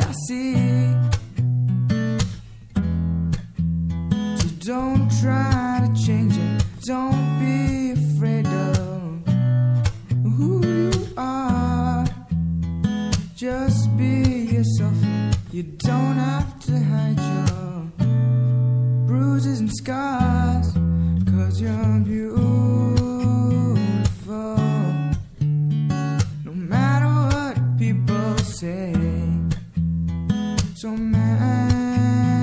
I see. So don't try to change it. Don't be afraid of who you are. Just be yourself. You don't have to hide your bruises and scars, 'cause you're beautiful. No matter what people say, so magical.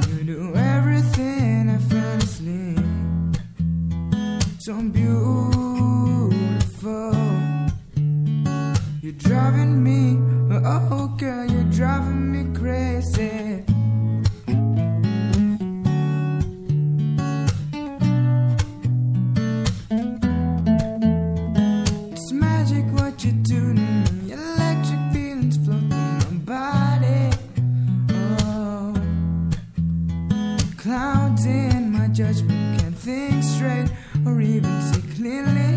You do everything effortlessly, so beautiful. You're driving me, oh girl, you're driving me crazy. It's magic what you do to me. Electric feelings flow through my body. Oh, clouds in my judgment, can't think straight or even see clearly.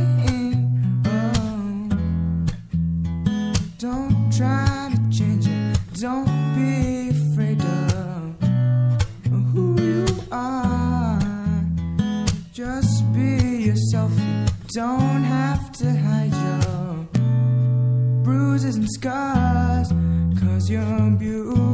Don't try to change it. Don't be afraid of who you are. Just be yourself. You don't have to hide your bruises and scars, 'cause you're beautiful.